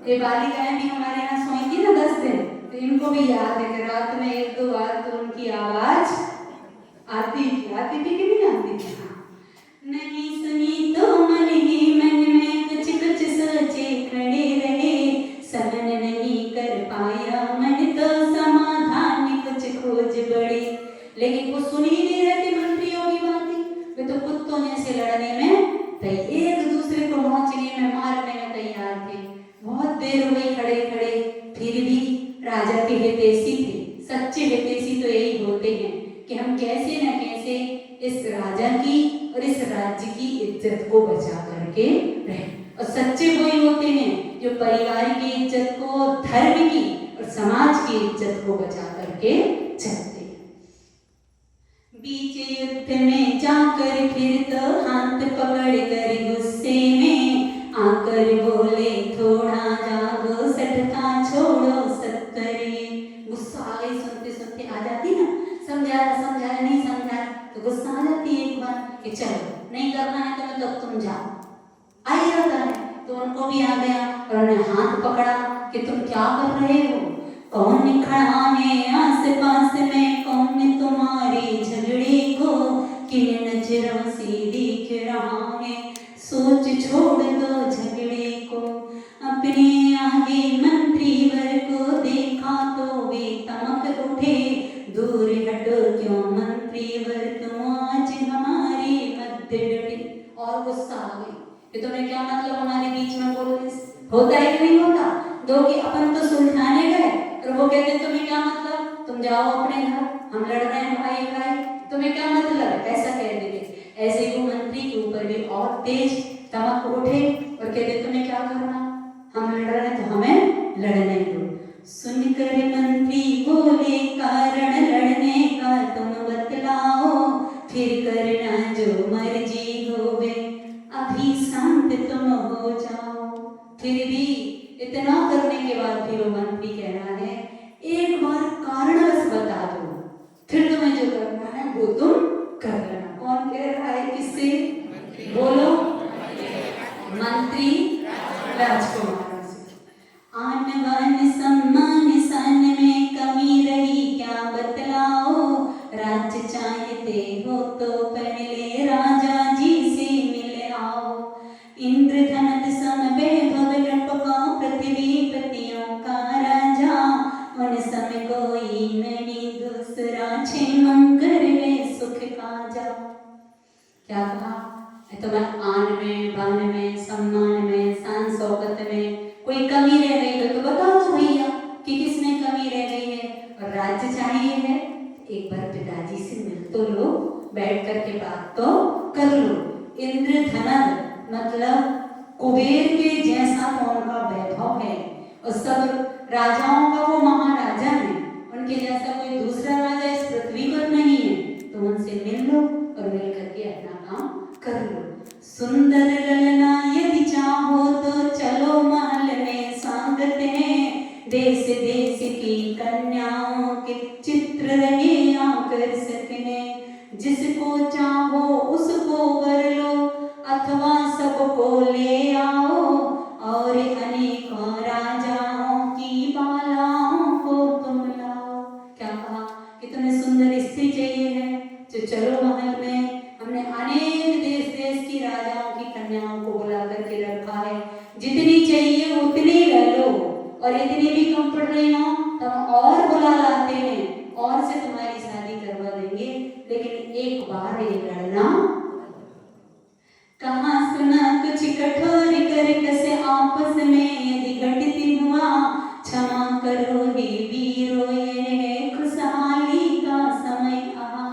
ये बालिकाएं भी हमारे यहाँ सोई थी ना 10 दिन, तो इनको भी याद है कि रात में एक दो बार तो उनकी आवाज आती थी कि नहीं आती थी? नहीं सुनी तो मन ही मन में कुछ सोचे खड़े रहे, सहन नहीं कर पाया मन तो समाधान कुछ खोज बड़े। लेकिन वो सुन ही नहीं रहे थे मंत्रियों की बातें, वे तो कुत्तों जैसे लड़ने में एक दूसरे को नोचने में, मारने में तैयार थे। बहुत देर हो गई खड़े खड़े, फिर भी राजा के हितैषी थे। सच्चे हितैषी तो यही होते हैं कि हम कैसे न कैसे इस राजा की और इस राज्य की इज्जत को बचा करके रहे। और सच्चे वही होते हैं जो परिवार की इज्जत को, धर्म की और समाज की इज्जत को बचा करके चलते हैं। बीच युद्ध में जाकर फिर तो हाथ पकड़ कर गुस्से में आकर बोले थोड़ा जागो, सटका छोड़ो सत्तरे। गुस्सा आ गई, सुनते सुनते आ जाती ना, समझाया नहीं समझाया तो गुस्सा आ जाती है एक बार कि चलो नहीं करना है तो मतलब तुम जाओ, आ ही जाता है। तो उनको भी आ गया और उन्हें हाथ पकड़ा कि तुम क्या कर रहे हो, कौन खड़ा है आस पास में, कौन तुम्हारे झगड़े को किन नजरों से देख रहा है, सोच छोड़ दो झगड़े को, अपने आगे मंत्रीवर को देखा तो वे तमक उठे, दूर हटो क्यों मंत्रीवर, तुम आज हमारे मध्य डटे। और गुस्सा आ गई कि तुम्हें क्या मतलब हमारे बीच में बोलने से? होता है कि नहीं होता? दो कि अपन तो सुलझाने गए और वो कहते तुम्हें क्या मतलब, तुम जाओ अपने घर, हम लड़ रहे हैं भाई भाई, तुम्हें क्या मतलब है, ऐसा कह देते। ऐसे वो मंत्री के ऊपर भी और तेज तमक उठे और कहते तुम्हें क्या करना, हम लड़ रहे हैं तो हमें लड़ने दो। सुनकर मंत्री बोले कारण लड़ने का तुम बतलाओ, फिर करना जो मर्जी होवे, अभी शांत तुम हो जाओ। फिर भी इतना करने के बाद भी वो मंत्री कह रहा है एक बार कारणवश बता दो, फिर तुम्हें जो करना है वो तुम कर लेना। कौन कह रहा है, किससे? बोलो। मंत्री राजकुमार से। आन बान सम्मान सन में कमी रही क्या बतलाओ, राज्य चाहते हो तो पहले राजा जी से मिल आओ। इंद्रधनुष सम वैभव लपका पृथ्वी पतियों का राजा, उन सम कोई नहीं दूसरा, क्षेमं करवे सुख काजा। क्या कहा? तुम्हें आन में, बान में, सम्मान में, शान शौकत में कोई कमी रह गई तो बता दो भैया कि किसमें कमी रह गई है। और राज्य चाहिए है, एक बार पिताजी से मिल तो लो, बैठ करके बात तो कर लो। इंद्रधनुष मतलब कुबेर के जैसा तो उनका वैभव है और सब राजाओं का वो महाराजा है, उनके जैसा कोई दूसरा राजा इस पृथ्वी पर नहीं है। तो उनसे मिल लो और मिल करके अपना काम कर लो। सुंदर ललना यदि चाहो तो चलो महल में स्वागत है, देश देश की कन्याओं के चित्र रहे आकर्षक हैं। जिसको चाहो उसको वर लो, अथवा सबको ले आओ, और अनेकों राजाओं की बालाओं को तुम लाओ। क्या कहा कि तुम्हें सुंदर स्त्री चाहिए है, तो चलो महल में, हमने अनेक देश देश की राजाओं की कन्याओं को बुला करके रखा है, जितनी चाहिए उतनी ले लो, और इतनी भी कम पड़ रही हो तो हम और बुला लाते हैं, और से तुम्हारी शादी करवा देंगे, लेकिन एक बार ये लड़ना। कहाँ सुना कुछ कठोर कर कसे आपस में, यदि घटित हुआ क्षमा करो हे वीरो, ये है खुशहाली का समय आहा।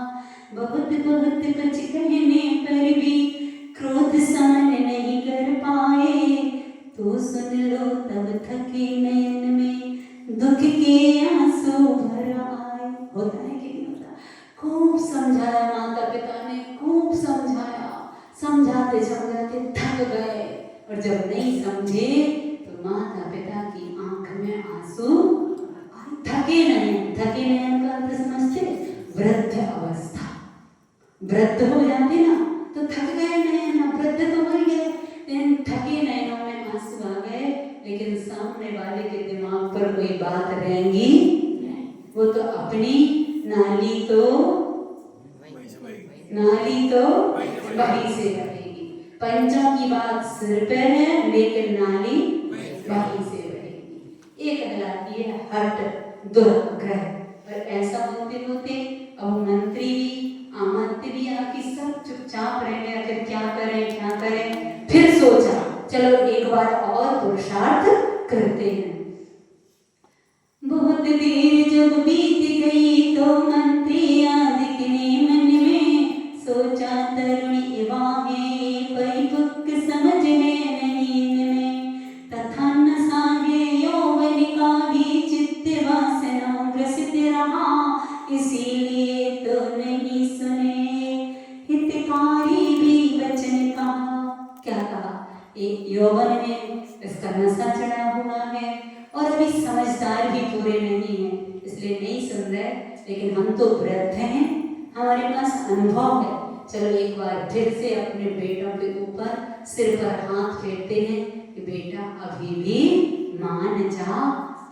बहुत बहुत कुछ कहने पर भी क्रोध समन नहीं कर पाए, तो सुन लो तब थके नयन में दुख के आंसू भर आए। होता है कि नहीं होता? खूब समझाया माता पिता ने, खूब समझाया, समझाते समझाते थक गए, और जब नहीं समझे तो माता पिता की आंख में आंसू आए। थके नयन का अर्थ समझते? वृद्ध अवस्था, वृद्ध हो जाते ना तो थक गए नयन, वृद्ध तो हो गए, लेकिन थके नयनों में आंसू आ गए, लेकिन सामने वाले के दिमाग पर कोई बात रहेंगी नहीं, वो तो अपनी नाली तो वहीं से बहेगी। पंचों की बात सिर पे है, लेकिन नाली वहीं से बहेगी। एक कहलाती है हट, दुराग्रह। और ऐसा होते होते अब मंत्री भी, आमंत्री भी आके सब चुपचाप रह गए। फिर क्या करें? फिर सोचा चलो एक बार और पुरुषार्थ करते हैं। बहुत देर जब बीत गई तो मंत्री आदित्य ने मन में सोचा, तरुणी वाहे परिपक्व समझने नींद में, तथा न सागे यौवन का भी चित्त वासना ग्रसित रहा, इसीलिए तो नहीं सुने हितकारी भी वचन कहा। क्या कहा? यौवन में इसका नशा चढ़ा हुआ है और अभी समझदार भी पूरे नहीं है, इसलिए नहीं सुन रहे, लेकिन हम तो वृद्ध हैं, हमारे पास अनुभव है। चलो एक बार फिर से अपने बेटों के ऊपर सिर पर हाथ फेरते हैं कि बेटा अभी भी मान जा,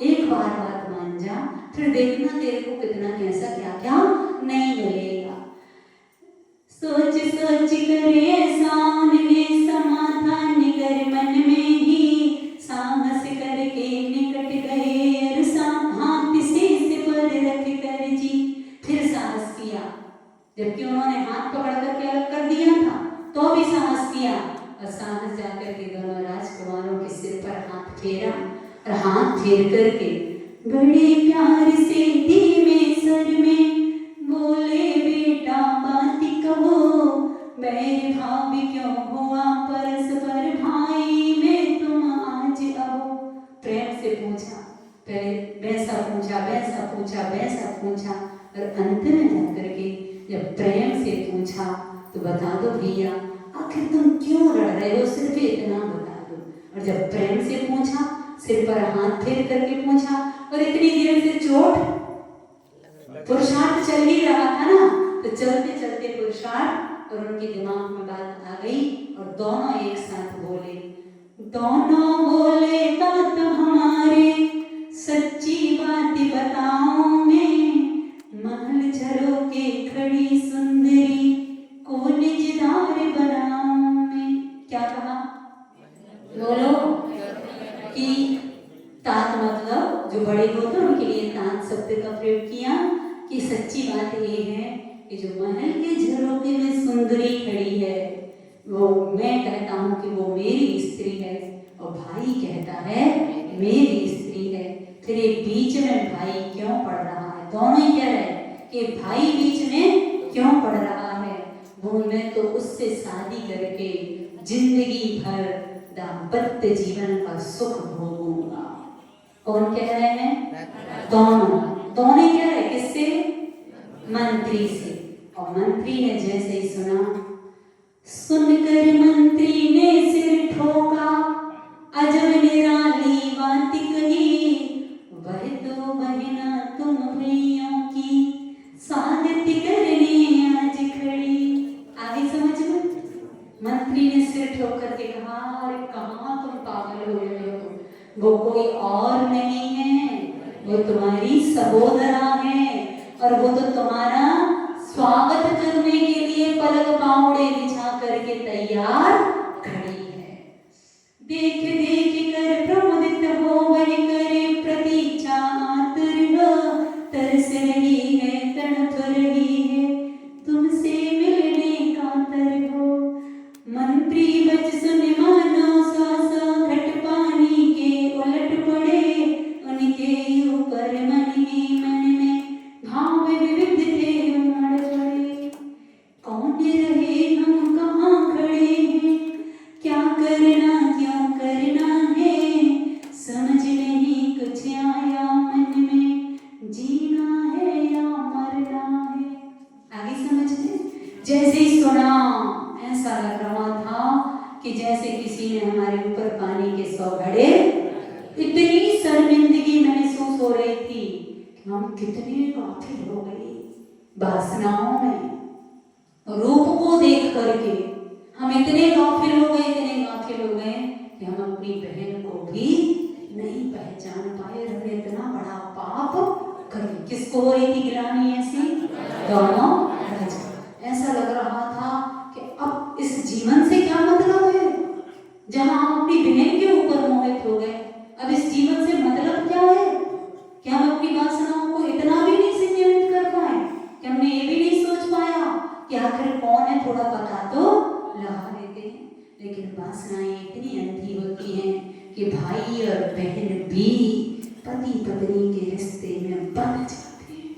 एक बार बात मान जा, फिर देखना तेरे को कितना कैसा क्या क्या नहीं मिलेगा। सोच सोच करे सामने समाधान कर मन में ही साहस कर किया और हाथ फेर करके बड़े प्यार से धीमे स्वर में बोले, बेटा बात कहो, मेरे भाव क्यों हुआ परस्पर भाई में तुम आज आओ। प्रेम से पूछा, पहले वैसा पूछा, वैसा पूछा, वैसा पूछा, और अंत में जाकर के जब प्रेम से पूछा तो बता दो भैया आखिर तुम क्यों लड़ रहे हो, सिर्फ इतना बता दो। और जब प्रेम से पूछा, सिर पर हाथ फेर करके पूछा, और इतनी देर से चोट पुरुषार्थ चल ही रहा था ना, तो चलते चलते पुरुषार्थ और उनके दिमाग में बात आ गई और दोनों एक साथ बोले, दोनों बोले तात हमारे सच्ची बात बताओ मैं, महल झरोके खड़ी सुंदरी को निजदार बनाओ मैं। क्या कहा बोलो कि तात मतलब जो बड़े होते हैं उनके लिए तात शब्द का प्रयोग किया कि सच्ची बात ये है कि जो महल के झरोके में सुंदरी खड़ी है वो मैं कहता हूँ कि वो मेरी स्त्री है, और भाई कहता है मेरी स्त्री है। फिर ये बीच में भाई क्यों पड़ रहा है? दोनों ही कह रहे हैं कि भाई बीच में क्यों पड़ रहा है? वो मैं तो उससे शादी करके जिंदगी भर दाम्पत्य जीवन का सुख भोगूंगा। कौन कह रहे हैं? दोनों कह रहे हैं। किससे? मंत्री से। और मंत्री ने जैसे ही सुना, सुनकर मंत्री ने सिर ठोका, अजब निराली बात कही, वह तो बहना तुम भैयों की सादत करने आज खड़ी। आगे समझ लो। मंत्री ने सिर ठोक करके कहा, अरे कहाँ तुम पागल हो गए हो, वो कोई और नहीं है, वो तुम्हारी सहोदरा है, और वो तो तुम्हारा स्वागत करने के लिए पलक पावड़े बिछा करके तैयार खड़ी है। देख देख कर प्रमुदित हो वह करे प्रतीक्षा आतुर हो, तरस रही है तड़प रही है तुमसे मिलने कातर हो। मंत्री बच सुन मानो सौ घट पानी के उलट पड़े, उनके ऊपर मन में भाव विविध थे उमड़ पड़े। कौन रहे हम कहाँ खड़े हैं, क्या करना क्यों करना है, समझ नहीं कुछ आया मन में, जीना है या मरना है। आगे समझते? जैसे ही सुना ऐसा लग रहा था कि जैसे किसी ने हमारे ऊपर पानी के 100 घड़े, इतनी शर्मिंदगी महसूस हो रही थी कि हम कितने गाफिल हो गए वासनाओं में, रूप को देख करके हम इतने गाफिल हो गए कि हम अपनी बहन को भी नहीं पहचान पाए। हमने इतना बड़ा पाप कर लिया। किसको हो रही थी गिलानी ऐसी? दोनों राजा। ऐसा लग रहा था कि अब इस जीवन से क्या मतलब है, जहां हम अपनी बहन के ऊपर मोहित हो गए। अब इस जीवन से मतलब क्या है? कि हम अपनी वासनाओं को इतना भी नहीं संयमित कर पाए, कि हमने ये भी नहीं सोच पाया कि आखिर कौन है, थोड़ा पता तो लगा लेते हैं। लेकिन वासनाएं इतनी अंधी होती हैं कि भाई और बहन भी पति पत्नी के रिश्ते में बंध जाते हैं।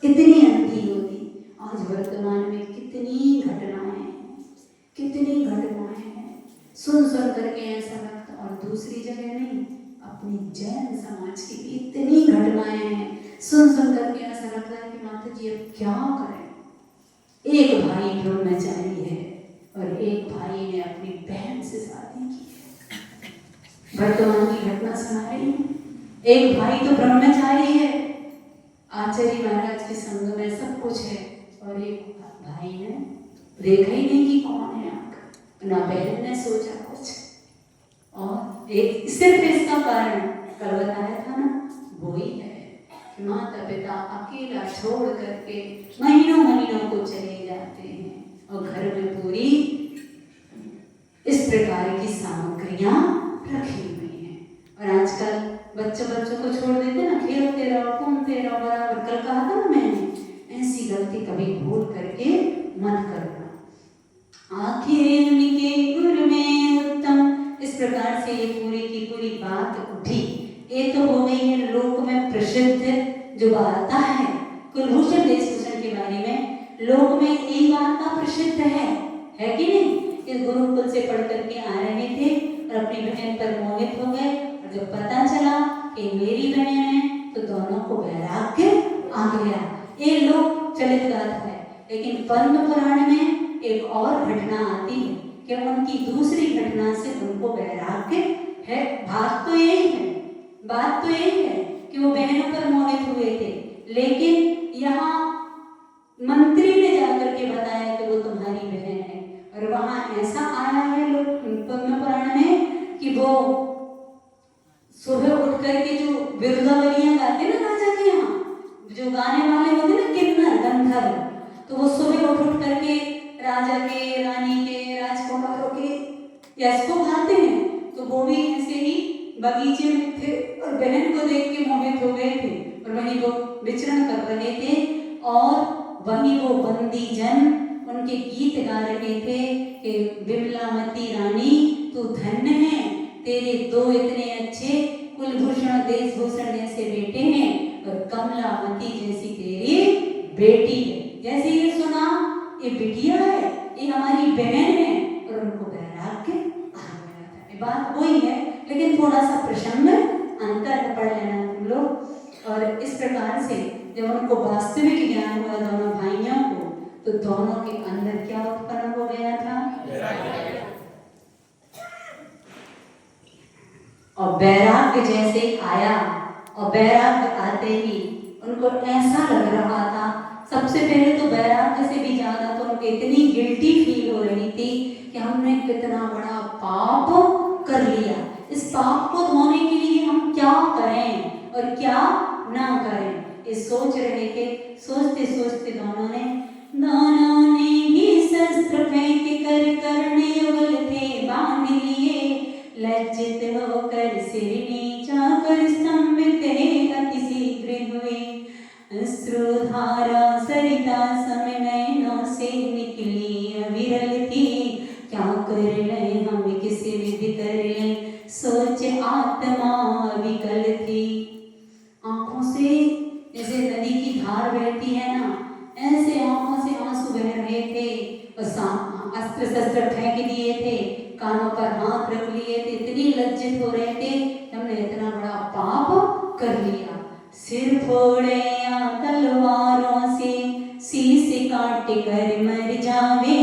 इतनी अंधी होती। आज वर्तमान में कितनी घटनाएं हैं। सुन करके ऐसा लगता। और दूसरी जगह नहीं, अपनी जैन समाज की भी इतनी घटनाएं हैं। सुन करके ऐसा लगता है कि माता जी अब क्या करें। एक भाई ब्रह्मचारी है और एक भाई ने अपनी बहन से शादी की है। वर्तमान की घटना सुना रही हूँ। एक भाई तो ब्रह्मचारी है, आचार्य महाराज के संग में सब कुछ है, और एक भाई ने देखा ही नहीं कि कौन है आकर, ना बहन ने सोचा कुछ। और एक सिर्फ इसका कारण कल बताया था ना, वो ही है कि माता पिता अकेला छोड़ करके महीनों को चले जाते हैं और घर में पूरी इस प्रकार की सामग्रियां रखी हुई हैं। और आजकल बच्चों को छोड़ देते ना, खेलते रहो घूमते रहो बराबर। कल कहा था ना मैंने, ऐसी गलती कभी भूल करके मत करना। आखिर उनके गुर में उत्तम, इस प्रकार से ये पूरी की पूरी बात बात उठी। ये तो हो गई है लोक में प्रसिद्ध जो बात है कुलभूषण देशभूषण के बारे में, लोक में यही वार्ता प्रसिद्ध है कि नहीं? इस गुरुकुल से पढ़ करके आ रहे थे और अपनी बहन पर मोहित हो गए, और जब पता चला कि मेरी बहन है तो दोनों को वैराग्य आ गया। ये लोक चलित बात है, लेकिन पद्म पुराण में एक और घटना आती है कि उनकी दूसरी घटना से उनको वैराग्य है। बात तो यही है कि वो बहनों पर मोहित हुए थे, लेकिन यहाँ मंत्री ने जाकर के बताया कि वो तुम्हारी बहन है, और वहां ऐसा आया है लोग पद्म पुराण में कि वो सुबह उठ करके जो बिरुदावलियां गाते ना राजा के यहाँ, जो गाने वाले होते ना किन्नर गंधर्व, तो वो सुबह उठ करके राजा के, रानी के, राजकुमारों के यश को गाते हैं। तो वो भी ऐसे ही बगीचे में थे और बहन को देख के मोहित हो गए थे, और वहीं वो विचरण कर रहे थे, और वहीं वो बंदी जन उनके गीत गा रहे थे कि विमलामती रानी तू धन्य है, तेरे दो इतने अच्छे कुलभूषण देशभूषण जैसे बेटे हैं और कमलावती जैसी तेरी बेटी है। जैसे ये सुना ये बिटिया है, ये हमारी बहन है, और उनको वैराग्य आ गया था। बात वही है, लेकिन थोड़ा सा प्रसंग अंतर पढ़ लेना तुम लोग। और इस प्रकार से जब उनको वास्तविक ज्ञान हुआ दोनों भाइयों को, तो दोनों के अंदर क्या उत्पन्न हो गया था? और वैराग्य जैसे आया, और वैराग्य आते ही उनको ऐसा लग रहा था, सबसे पहले तो वैराग्य से भी ज्यादा तो उनको इतनी गिल्टी फील हो रही थी कि हमने कितना बड़ा पाप कर लिया। इस पाप को धोने के लिए हम क्या करें और क्या ना करें, ये सोच रहे थे। सोचते सोचते दोनों ने ही शस्त्र फेंक कर करने युगल थे बांध लिए, लज्जित होकर सिर नीचा कर स्तंभित अति शीघ्र हुए, अश्रुधारा सरिता सम नयनों से निकली अविरल थी, क्या कर ले हम किस विधि कर ले, सोच आत्मा विकल थी। आंखों से जैसे नदी की धार बहती है ना, ऐसे आंखों से आंसू बह रहे थे, और अस्त्र शस्त्र फेंक दिए थे, कानों पर हाथ रख लिए थे, इतनी लज्जित हो रहे थे, हमने इतना बड़ा पाप कर लिया। सिर फोड़े या तलवारों से शीश काट कर मर जावे,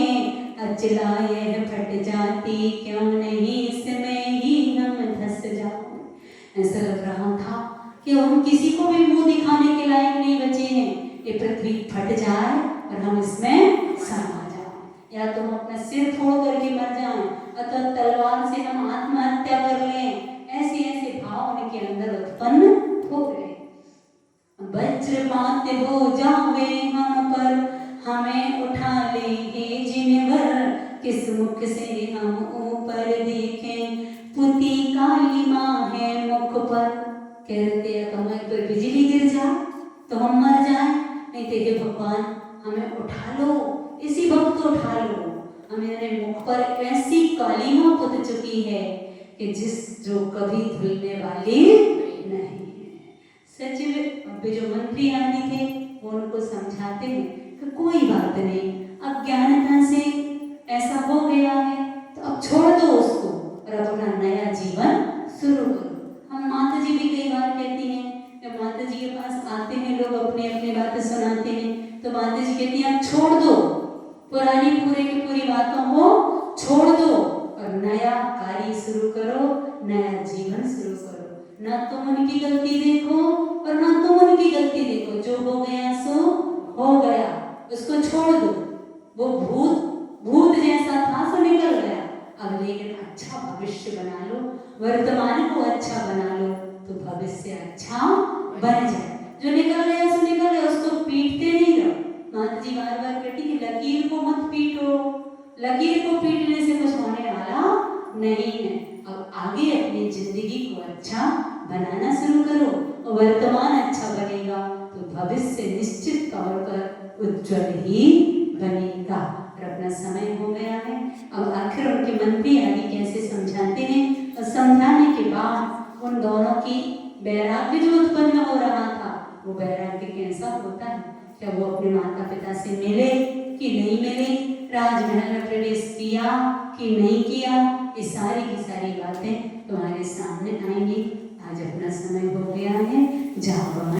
अचला यह फट जाती क्यों नहीं इसमें ही हम धस जाओ। ऐसा लग रहा था कि हम किसी को भी मुंह दिखाने के लायक नहीं बचे हैं, ये पृथ्वी फट जाए और हम इसमें समा जाए, या तो हम अपना सिर फोड़ करके मर जाएं, अथवा तलवार से हम आत्महत्या कर लें। ऐसे ऐसे भाव उनके अंदर उत्पन्न हो गए। वज्रपात हो जावे हम पर, हमें उठा ले हे जिनवर, किस मुख से हम ऊपर देखें, पुती काली माँ है मुख पर। कहते हैं हमारे पर बिजली गिर जाए तो हम मर जाए, नहीं तो हे भगवान हमें उठा लो, इसी वक्त तो उठा लो। हमारे मुख पर ऐसी कालिमा पुत चुकी है कि जो कभी धुलने वाली नहीं है। सचिव अब जो मंत्री आदि थे वो उनको समझाते हैं कि कोई बात नहीं, अज्ञानता से ऐसा हो गया है तो अब छोड़ दो उसको और अपना नया जीवन शुरू करो। हम माता जी भी कई बार कहती हैं, जब माता जी के पास आते हैं लोग अपने अपने बातें सुनाते हैं, तो माता जी कहती हैं छोड़ दो, पुरानी पूरे की पूरी बातों को छोड़ दो और नया कार्य शुरू करो, नया जीवन शुरू करो। ना तुम उनकी गलती देखो और ना तुम उनकी गलती देखो, जो हो गया सो हो गया, उसको छोड़ दो। वो भूत जैसा था सो निकल गया, अब लेकिन अच्छा भविष्य बना लो, वर्तमान को अच्छा बना लो तो भविष्य अच्छा बन जाए। जो निकल गया सो निकल गया, उसको पीटते नहीं रहो। माता जी बार बार कहती कि लकीर को मत पीटो, लकीर को पीटने से कुछ होने वाला नहीं है। अब आगे अपनी जिंदगी को अच्छा बनाना शुरू करो और वर्तमान अच्छा बनेगा तो भविष्य निश्चित तौर पर उज्जवल ही बनेगा। और अपना समय हो गया है, अब आखिर उनके मंत्री आदि कैसे समझाते हैं और समझाने के बाद उन दोनों की वैराग्य जो उत्पन्न हो रहा था, वो वैराग्य कैसा होता है, क्या वो अपने माता पिता से मिले कि नहीं मिले, राजमहल में प्रवेश किया कि नहीं किया, ये सारी की सारी बातें तुम्हारे सामने आएंगी। आज अपना समय हो गया है, जाओ।